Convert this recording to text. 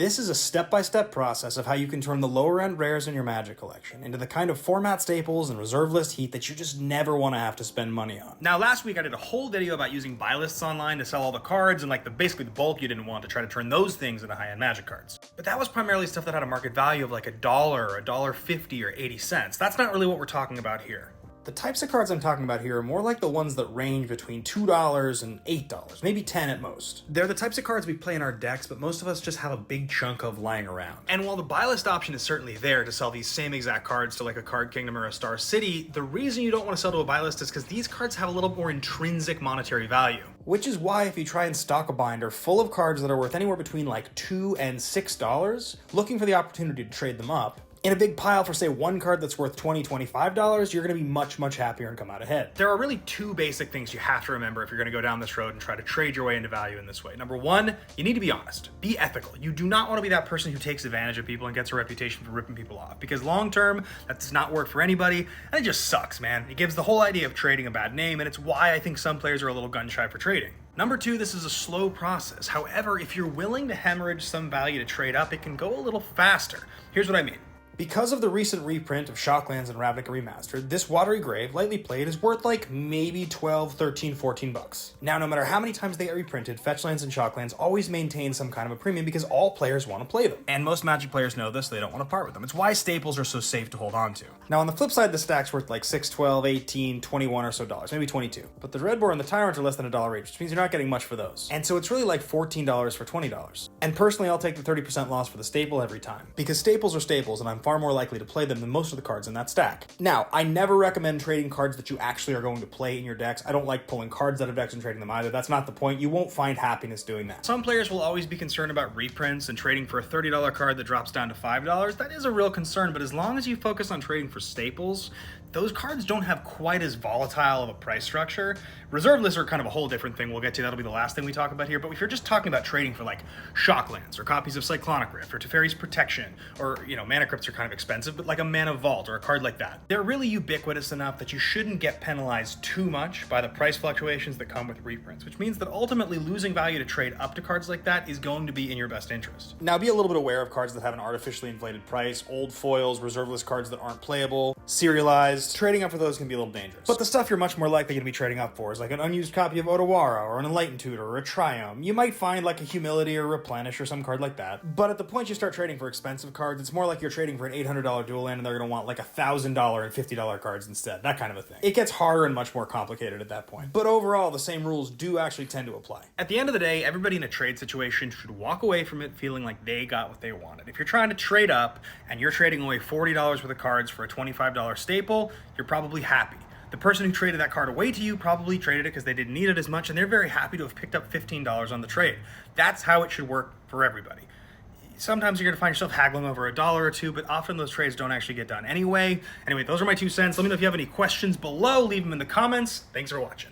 This is a step-by-step process of how you can turn the lower-end rares in your Magic collection into the kind of format staples and reserve list heat that you just never want to have to spend money on. Now, last week I did a whole video about using buy lists online to sell all the cards and basically the bulk you didn't want to try to turn those things into high-end Magic cards. But that was primarily stuff that had a market value of like $1, $1.50, or 80 cents. That's not really what we're talking about here. The types of cards I'm talking about here are more like the ones that range between $2 and $8, maybe 10 at most. They're the types of cards we play in our decks, but most of us just have a big chunk of lying around. And while the buy list option is certainly there to sell these same exact cards to like a Card Kingdom or a Star City, the reason you don't want to sell to a buy list is because these cards have a little more intrinsic monetary value. Which is why if you try and stock a binder full of cards that are worth anywhere between like $2 and $6, looking for the opportunity to trade them up, in a big pile for, say, one card that's worth $20, $25, you're going to be much, much happier and come out ahead. There are really two basic things you have to remember if you're going to go down this road and try to trade your way into value in this way. Number one, you need to be honest. Be ethical. You do not want to be that person who takes advantage of people and gets a reputation for ripping people off, because long term, that does not work for anybody, and it just sucks, man. It gives the whole idea of trading a bad name, and it's why I think some players are a little gun-shy for trading. Number two, this is a slow process. However, if you're willing to hemorrhage some value to trade up, it can go a little faster. Here's what I mean. Because of the recent reprint of Shocklands and Ravnica Remastered, this Watery Grave, lightly played, is worth like maybe 12, 13, 14 bucks. Now, no matter how many times they get reprinted, Fetchlands and Shocklands always maintain some kind of a premium because all players want to play them. And most Magic players know this, they don't want to part with them. It's why staples are so safe to hold on to. Now, on the flip side, the stack's worth like 6, 12, 18, 21 or so dollars, maybe 22. But the Dreadbore and the Tyrant are less than $1 each, which means you're not getting much for those. And so it's really like $14 for $20. And personally, I'll take the 30% loss for the staple every time, because staples are staples, and I'm far more likely to play them than most of the cards in that stack. Now, I never recommend trading cards that you actually are going to play in your decks. I don't like pulling cards out of decks and trading them either. That's not the point. You won't find happiness doing that. Some players will always be concerned about reprints and trading for a $30 card that drops down to $5. That is a real concern, but as long as you focus on trading for staples, those cards don't have quite as volatile of a price structure. Reserve lists are kind of a whole different thing we'll get to. That'll be the last thing we talk about here. But if you're just talking about trading for like Shocklands or copies of Cyclonic Rift or Teferi's Protection, or, Mana Crypts are kind of expensive, but like a Mana Vault or a card like that, they're really ubiquitous enough that you shouldn't get penalized too much by the price fluctuations that come with reprints, which means that ultimately losing value to trade up to cards like that is going to be in your best interest. Now, be a little bit aware of cards that have an artificially inflated price, old foils, reserve list cards that aren't playable, serialized. Trading up for those can be a little dangerous. But the stuff you're much more likely going to be trading up for is like an unused copy of Otawara, or an Enlightened Tutor, or a Triome. You might find like a Humility or Replenish or some card like that. But at the point you start trading for expensive cards, it's more like you're trading for an $800 dual land and they're going to want like $1,000 and $50 cards instead. That kind of a thing. It gets harder and much more complicated at that point. But overall, the same rules do actually tend to apply. At the end of the day, everybody in a trade situation should walk away from it feeling like they got what they wanted. If you're trying to trade up and you're trading away $40 worth of cards for a $25 staple, you're probably happy. The person who traded that card away to you probably traded it because they didn't need it as much, and they're very happy to have picked up $15 on the trade. That's how it should work for everybody. Sometimes you're going to find yourself haggling over $1 or $2, but often those trades don't actually get done anyway. Anyway, those are my 2 cents. Let me know if you have any questions below. Leave them in the comments. Thanks for watching.